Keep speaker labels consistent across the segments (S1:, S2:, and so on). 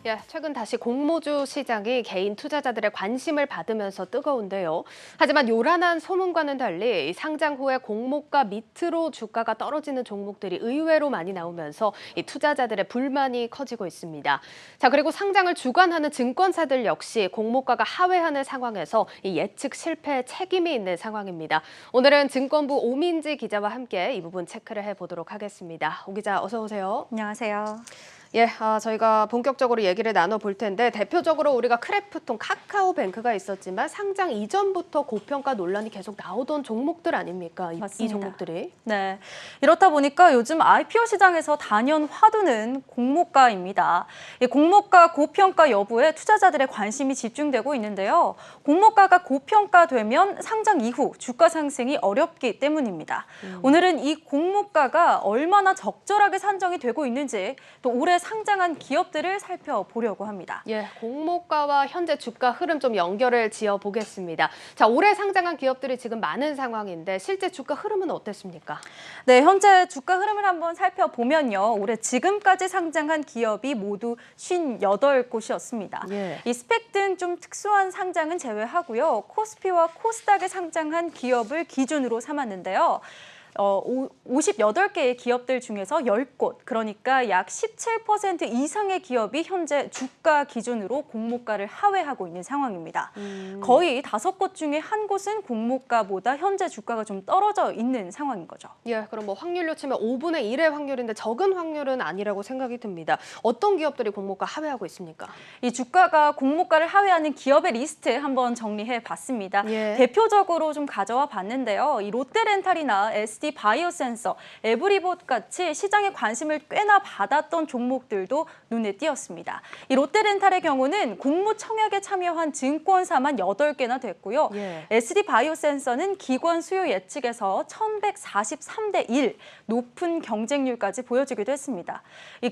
S1: 예, 최근 다시 공모주 시장이 개인 투자자들의 관심을 받으면서 뜨거운데요. 하지만 요란한 소문과는 달리 이 상장 후에 공모가 밑으로 주가가 떨어지는 종목들이 의외로 많이 나오면서 이 투자자들의 불만이 커지고 있습니다. 자, 그리고 상장을 주관하는 증권사들 역시 공모가가 하회하는 상황에서 이 예측 실패에 책임이 있는 상황입니다. 오늘은 증권부 오민지 기자와 함께 이 부분 체크를 해보도록 하겠습니다. 오 기자, 어서 오세요.
S2: 안녕하세요.
S1: 예, 저희가 본격적으로 얘기를 나눠볼 텐데 대표적으로 우리가 크래프톤, 카카오뱅크가 있었지만 상장 이전부터 고평가 논란이 계속 나오던 종목들 아닙니까? 이
S2: 맞습니다.
S1: 종목들이.
S2: 네, 이렇다 보니까 요즘 IPO 시장에서 단연 화두는 공모가입니다. 이 공모가 고평가 여부에 투자자들의 관심이 집중되고 있는데요. 공모가가 고평가되면 상장 이후 주가 상승이 어렵기 때문입니다. 오늘은 이 공모가가 얼마나 적절하게 산정이 되고 있는지 또 올해 상장한 기업들을 살펴보려고 합니다.
S1: 예, 공모가와 현재 주가 흐름 좀 연결을 지어 보겠습니다. 자, 올해 상장한 기업들이 지금 많은 상황인데 실제 주가 흐름은 어땠습니까?
S2: 네, 현재 주가 흐름을 한번 살펴보면요. 올해 지금까지 상장한 기업이 모두 58곳이었습니다.
S1: 예.
S2: 이 스펙 등 좀 특수한 상장은 제외하고요. 코스피와 코스닥에 상장한 기업을 기준으로 삼았는데요. 58개의 기업들 중에서 10곳, 그러니까 약 17% 이상의 기업이 현재 주가 기준으로 공모가를 하회하고 있는 상황입니다. 거의 5곳 중에 한 곳은 공모가보다 현재 주가가 좀 떨어져 있는 상황인 거죠.
S1: 예, 그럼 뭐 확률로 치면 5분의 1의 확률인데 적은 확률은 아니라고 생각이 듭니다. 어떤 기업들이 공모가 하회하고 있습니까?
S2: 이 주가가 공모가를 하회하는 기업의 리스트 한번 정리해 봤습니다.
S1: 예.
S2: 대표적으로 좀 가져와 봤는데요. 이 롯데렌탈이나 SD 바이오센서, 에브리봇 같이 시장의 관심을 꽤나 받았던 종목들도 눈에 띄었습니다. 이 롯데렌탈의 경우는 공모청약에 참여한 증권사만 8개나 됐고요.
S1: 예.
S2: SD 바이오센서는 기관 수요 예측에서 1143대 1, 높은 경쟁률까지 보여주기도 했습니다.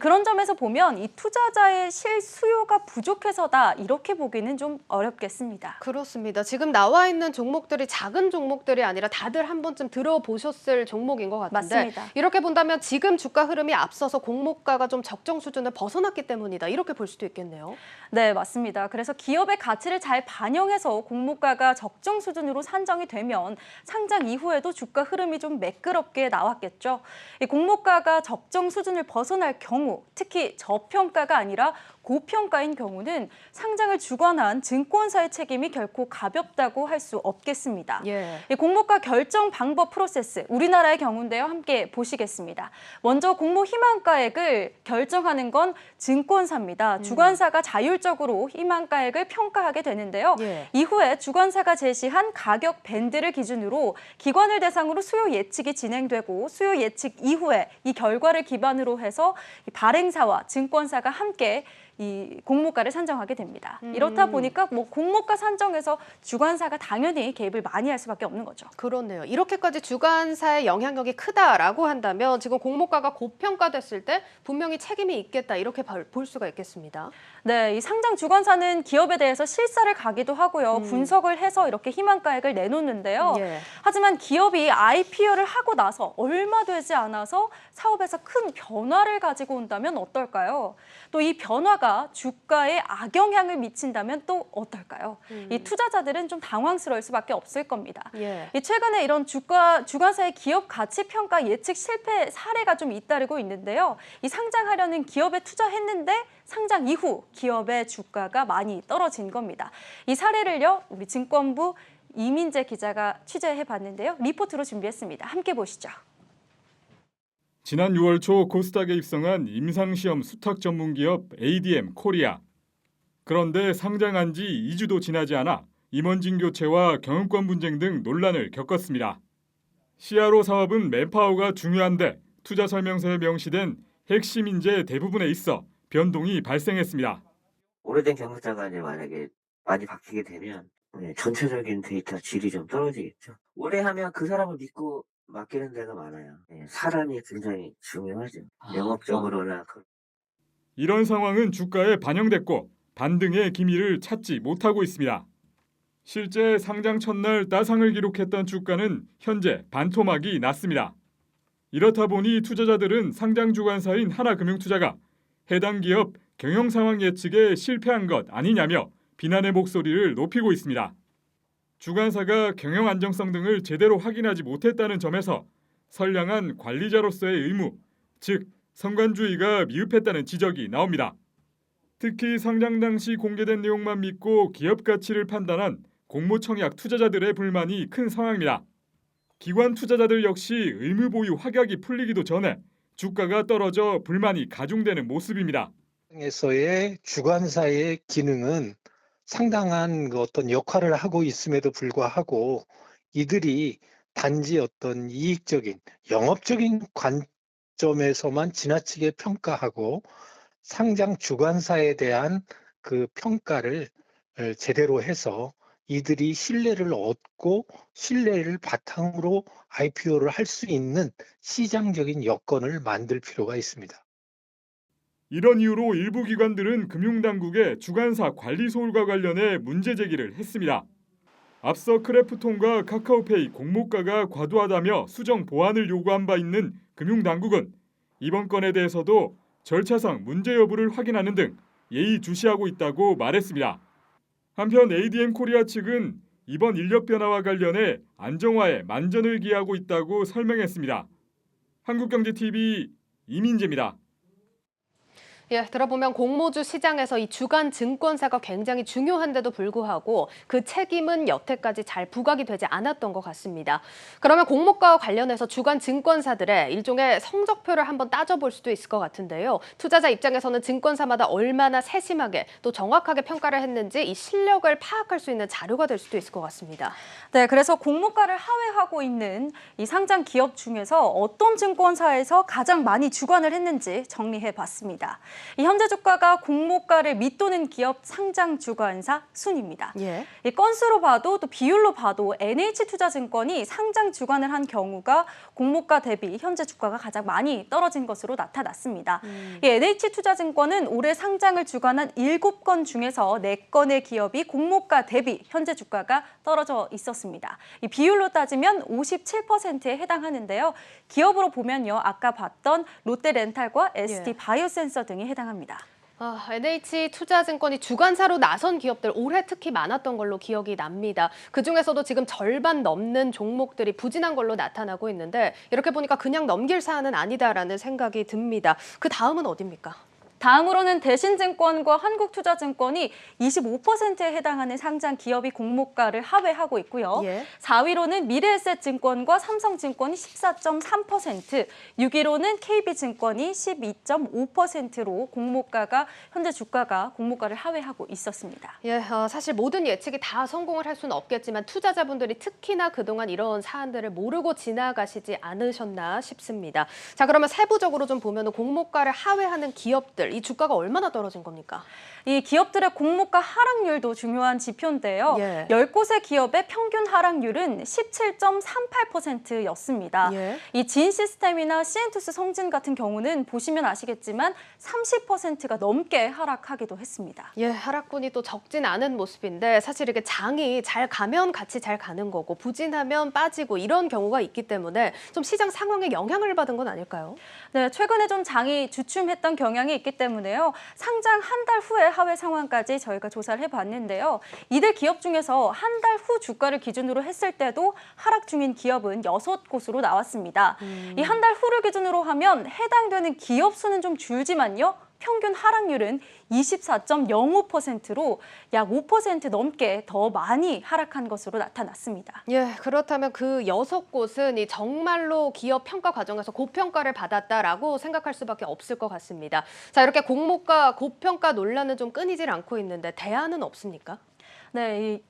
S2: 그런 점에서 보면 이 투자자의 실수요가 부족해서다 이렇게 보기는 좀 어렵겠습니다.
S1: 그렇습니다. 지금 나와 있는 종목들이 작은 종목들이 아니라 다들 한 번쯤 들어보셨을 종목인 것 같은데
S2: 맞습니다.
S1: 이렇게 본다면 지금 주가 흐름이 앞서서 공모가가 좀 적정 수준을 벗어났기 때문이다. 이렇게 볼 수도 있겠네요.
S2: 네, 맞습니다. 그래서 기업의 가치를 잘 반영해서 공모가가 적정 수준으로 산정이 되면 상장 이후에도 주가 흐름이 좀 매끄럽게 나왔겠죠. 이 공모가가 적정 수준을 벗어날 경우, 특히 저평가가 아니라 고평가인 경우는 상장을 주관한 증권사의 책임이 결코 가볍다고 할 수 없겠습니다.
S1: 예.
S2: 이 공모가 결정 방법 프로세스, 우리나라의 경우인데요. 함께 보시겠습니다. 먼저 공모 희망가액을 결정하는 건 증권사입니다. 주관사가 자율적으로 희망가액을 평가하게 되는데요.
S1: 예.
S2: 이후에 주관사가 제시한 가격 밴드를 기준으로 기관을 대상으로 수요 예측이 진행되고 수요 예측 이후에 이 결과를 기반으로 해서 이 발행사와 증권사가 함께 이 공모가를 산정하게 됩니다. 이렇다 보니까 뭐 공모가 산정에서 주관사가 당연히 개입을 많이 할 수밖에 없는 거죠.
S1: 그렇네요. 이렇게까지 주관사의 영향력이 크다라고 한다면 지금 공모가가 고평가됐을 때 분명히 책임이 있겠다 이렇게 볼 수가 있겠습니다.
S2: 네, 이 상장 주관사는 기업에 대해서 실사를 가기도 하고요. 분석을 해서 이렇게 희망가액을 내놓는데요.
S1: 예.
S2: 하지만 기업이 IPO를 하고 나서 얼마 되지 않아서 사업에서 큰 변화를 가지고 온다면 어떨까요? 또 이 변화가 주가에 악영향을 미친다면 또 어떨까요? 이 투자자들은 좀 당황스러울 수밖에 없을 겁니다.
S1: 예.
S2: 이 최근에 이런 주관사의 기업 가치 평가 예측 실패 사례가 좀 잇따르고 있는데요. 이 상장하려는 기업에 투자했는데 상장 이후 기업의 주가가 많이 떨어진 겁니다. 이 사례를요, 우리 증권부 이민재 기자가 취재해 봤는데요. 리포트로 준비했습니다. 함께 보시죠.
S3: 지난 6월 초 코스닥에 입성한 임상시험 수탁 전문기업 ADM 코리아. 그런데 상장한 지 2주도 지나지 않아 임원진 교체와 경영권 분쟁 등 논란을 겪었습니다. CRO 사업은 맨파워가 중요한데 투자 설명서에 명시된 핵심 인재 대부분에 있어 변동이 발생했습니다.
S4: 오래된 경영자가 이제 만약에 많이 바뀌게 되면 전체적인 데이터 질이 좀 떨어지겠죠. 오래 하면 그 사람을 믿고 맡기는 데가 많아요. 사람이 굉장히 중요하죠. 영업적으로나.
S3: 이런 상황은 주가에 반영됐고 반등의 기미를 찾지 못하고 있습니다. 실제 상장 첫날 따상을 기록했던 주가는 현재 반토막이 났습니다. 이렇다 보니 투자자들은 상장 주관사인 하나금융투자가 해당 기업 경영 상황 예측에 실패한 것 아니냐며 비난의 목소리를 높이고 있습니다. 주관사가 경영 안정성 등을 제대로 확인하지 못했다는 점에서 선량한 관리자로서의 의무, 즉 성관주의가 미흡했다는 지적이 나옵니다. 특히 상장 당시 공개된 내용만 믿고 기업 가치를 판단한 공모청약 투자자들의 불만이 큰 상황입니다. 기관 투자자들 역시 의무 보유 확약이 풀리기도 전에 주가가 떨어져 불만이 가중되는 모습입니다.
S5: 에서의 주관사의 기능은 상당한 어떤 역할을 하고 있음에도 불구하고 이들이 단지 어떤 이익적인 영업적인 관점에서만 지나치게 평가하고 상장 주관사에 대한 그 평가를 제대로 해서 이들이 신뢰를 얻고 신뢰를 바탕으로 IPO를 할 수 있는 시장적인 여건을 만들 필요가 있습니다.
S3: 이런 이유로 일부 기관들은 금융당국의 주관사 관리 소홀과 관련해 문제 제기를 했습니다. 앞서 크래프톤과 카카오페이 공모가가 과도하다며 수정 보완을 요구한 바 있는 금융당국은 이번 건에 대해서도 절차상 문제 여부를 확인하는 등 예의주시하고 있다고 말했습니다. 한편 ADM 코리아 측은 이번 인력 변화와 관련해 안정화에 만전을 기하고 있다고 설명했습니다. 한국경제TV 이민재입니다.
S1: 예, 들어보면 공모주 시장에서 이 주간 증권사가 굉장히 중요한데도 불구하고 그 책임은 여태까지 잘 부각이 되지 않았던 것 같습니다. 그러면 공모가와 관련해서 주간 증권사들의 일종의 성적표를 한번 따져볼 수도 있을 것 같은데요. 투자자 입장에서는 증권사마다 얼마나 세심하게 또 정확하게 평가를 했는지 이 실력을 파악할 수 있는 자료가 될 수도 있을 것 같습니다.
S2: 네, 그래서 공모가를 하회하고 있는 이 상장 기업 중에서 어떤 증권사에서 가장 많이 주관을 했는지 정리해봤습니다. 이 현재 주가가 공모가를 밑도는 기업 상장 주관사 순입니다.
S1: 예.
S2: 이 건수로 봐도 또 비율로 봐도 NH투자증권이 상장 주관을 한 경우가 공모가 대비 현재 주가가 가장 많이 떨어진 것으로 나타났습니다. 이 NH투자증권은 올해 상장을 주관한 7건 중에서 4건의 기업이 공모가 대비 현재 주가가 떨어져 있었습니다. 이 비율로 따지면 57%에 해당하는데요. 기업으로 보면요, 아까 봤던 롯데렌탈과 ST 바이오센서 등이 해당합니다.
S1: NH투자증권이 주관사로 나선 기업들 올해 특히 많았던 걸로 기억이 납니다. 그중에서도 지금 절반 넘는 종목들이 부진한 걸로 나타나고 있는데 이렇게 보니까 그냥 넘길 사안은 아니다라는 생각이 듭니다. 그 다음은 어디입니까?
S2: 다음으로는 대신증권과 한국투자증권이 25%에 해당하는 상장 기업이 공모가를 하회하고 있고요.
S1: 예.
S2: 4위로는 미래에셋증권과 삼성증권이 14.3%, 6위로는 KB증권이 12.5%로 공모가가 현재 주가가 공모가를 하회하고 있었습니다.
S1: 예, 사실 모든 예측이 다 성공을 할 수는 없겠지만 투자자분들이 특히나 그동안 이런 사안들을 모르고 지나가시지 않으셨나 싶습니다. 자, 그러면 세부적으로 좀 보면 공모가를 하회하는 기업들, 이 주가가 얼마나 떨어진 겁니까?
S2: 이 기업들의 공모가 하락률도 중요한 지표인데요.
S1: 예.
S2: 10곳의 기업의 평균 하락률은 17.38%였습니다.
S1: 예.
S2: 이 진시스템이나 시엔투스 성진 같은 경우는 보시면 아시겠지만 30%가 넘게 하락하기도 했습니다.
S1: 예, 하락분이 또 적진 않은 모습인데 사실 이게 장이 잘 가면 같이 잘 가는 거고 부진하면 빠지고 이런 경우가 있기 때문에 좀 시장 상황에 영향을 받은 건 아닐까요?
S2: 네, 최근에 좀 장이 주춤했던 경향이 있기 때문에요. 상장 한 달 후에 하회 상황까지 저희가 조사를 해봤는데요. 이들 기업 중에서 한 달 후 주가를 기준으로 했을 때도 하락 중인 기업은 6곳으로 나왔습니다. 이 한 달 후를 기준으로 하면 해당되는 기업 수는 좀 줄지만요. 평균 하락률은 24.05%로 약 5% 넘게 더 많이 하락한 것으로 나타났습니다.
S1: 예, 그렇다면 그 6곳은 이 정말로 기업 평가 과정에서 고평가를 받았다라고 생각할 수밖에 없을 것 같습니다. 자, 이렇게 공모가 고평가 논란은 좀 끊이질 않고 있는데 대안은 없습니까?
S2: 네, 이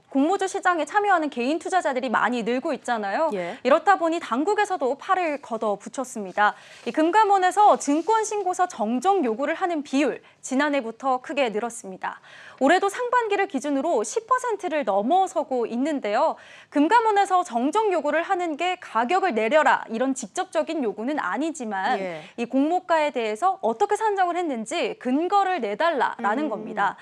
S2: 공모주 시장에 참여하는 개인 투자자들이 많이 늘고 있잖아요.
S1: 예.
S2: 이렇다 보니 당국에서도 팔을 걷어붙였습니다. 이 금감원에서 증권신고서 정정 요구를 하는 비율, 지난해부터 크게 늘었습니다. 올해도 상반기를 기준으로 10%를 넘어서고 있는데요. 금감원에서 정정 요구를 하는 게 가격을 내려라 이런 직접적인 요구는 아니지만
S1: 예.
S2: 이 공모가에 대해서 어떻게 산정을 했는지 근거를 내달라라는 겁니다.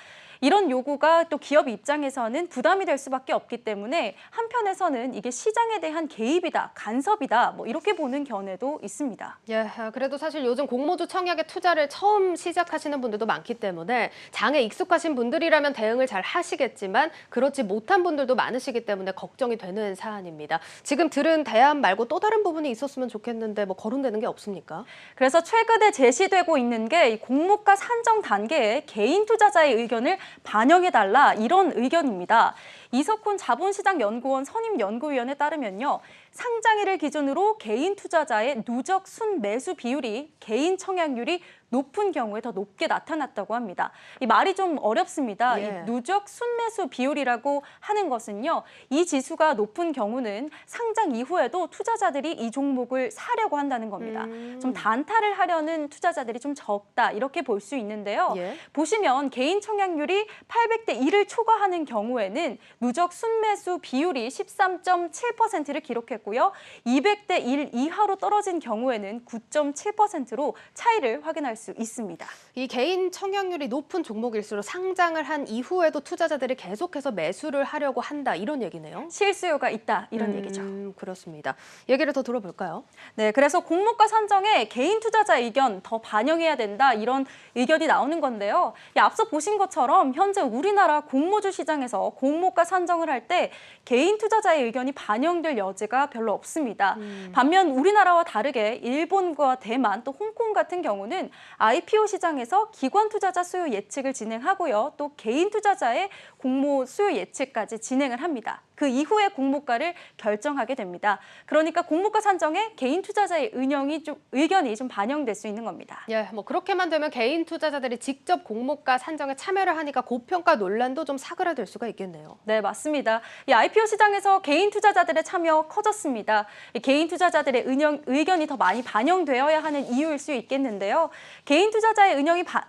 S2: 이런 요구가 또 기업 입장에서는 부담이 될 수밖에 없기 때문에 한편에서는 이게 시장에 대한 개입이다, 간섭이다, 뭐 이렇게 보는 견해도 있습니다.
S1: 예, 그래도 사실 요즘 공모주 청약에 투자를 처음 시작하시는 분들도 많기 때문에 장에 익숙하신 분들이라면 대응을 잘 하시겠지만 그렇지 못한 분들도 많으시기 때문에 걱정이 되는 사안입니다. 지금 들은 대안 말고 또 다른 부분이 있었으면 좋겠는데 뭐 거론되는 게 없습니까?
S2: 그래서 최근에 제시되고 있는 게 이 공모가 산정 단계에 개인 투자자의 의견을 반영해달라 이런 의견입니다. 이석훈 자본시장연구원 선임연구위원에 따르면요. 상장일을 기준으로 개인 투자자의 누적 순매수 비율이 개인 청약률이 높은 경우에 더 높게 나타났다고 합니다. 이 말이 좀 어렵습니다.
S1: 예.
S2: 이 누적 순매수 비율이라고 하는 것은요. 이 지수가 높은 경우는 상장 이후에도 투자자들이 이 종목을 사려고 한다는 겁니다. 좀 단타를 하려는 투자자들이 좀 적다 이렇게 볼 수 있는데요.
S1: 예.
S2: 보시면 개인 청약률이 800대 1을 초과하는 경우에는 누적 순매수 비율이 13.7%를 기록했고요. 200대 1 이하로 떨어진 경우에는 9.7%로 차이를 확인할 수 있습니다.
S1: 이 개인 청약률이 높은 종목일수록 상장을 한 이후에도 투자자들이 계속해서 매수를 하려고 한다 이런 얘기네요.
S2: 실수요가 있다 이런 얘기죠.
S1: 그렇습니다. 얘기를 더 들어볼까요?
S2: 네, 그래서 공모가 산정에 개인 투자자 의견 더 반영해야 된다 이런 의견이 나오는 건데요. 앞서 보신 것처럼 현재 우리나라 공모주 시장에서 공모가 산정을 할 때 개인 투자자의 의견이 반영될 여지가 별로 없습니다. 반면 우리나라와 다르게 일본과 대만 또 홍콩 같은 경우는 IPO 시장에서 기관 투자자 수요 예측을 진행하고요. 또 개인 투자자의 공모 수요 예측까지 진행을 합니다. 그 이후에 공모가를 결정하게 됩니다. 그러니까 공모가 산정에 개인 투자자의 의견이 좀 반영될 수 있는 겁니다.
S1: 예, 뭐 그렇게만 되면 개인 투자자들이 직접 공모가 산정에 참여를 하니까 고평가 논란도 좀 사그라들 수가 있겠네요.
S2: 네, 맞습니다. 이 IPO 시장에서 개인 투자자들의 참여 커졌습니다. 이 개인 투자자들의 의견이 더 많이 반영되어야 하는 이유일 수 있겠는데요. 개인 투자자의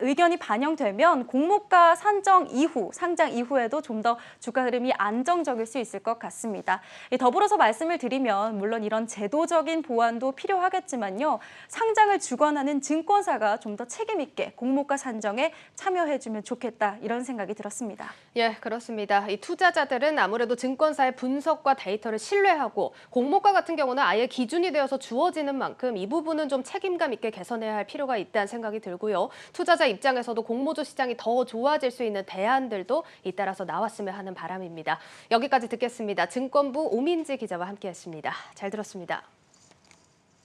S2: 의견이 반영되면 공모가 산정 이후, 상장 이후에도 좀 더 주가 흐름이 안정적일 수 있을 것 같습니다. 더불어서 말씀을 드리면 물론 이런 제도적인 보완도 필요하겠지만요. 상장을 주관하는 증권사가 좀 더 책임 있게 공모가 산정에 참여해주면 좋겠다 이런 생각이 들었습니다.
S1: 예, 그렇습니다. 이 투자자들은 아무래도 증권사의 분석과 데이터를 신뢰하고 공모가 같은 경우는 아예 기준이 되어서 주어지는 만큼 이 부분은 좀 책임감 있게 개선해야 할 필요가 있다는 생각이 들고요. 투자자 입장에서도 공모주 시장이 더 좋아질 수 있는 대안들도 잇따라서 나왔으면 하는 바람입니다. 여기까지 듣겠습니다. 증권부 오민지 기자와 함께했습니다. 잘 들었습니다.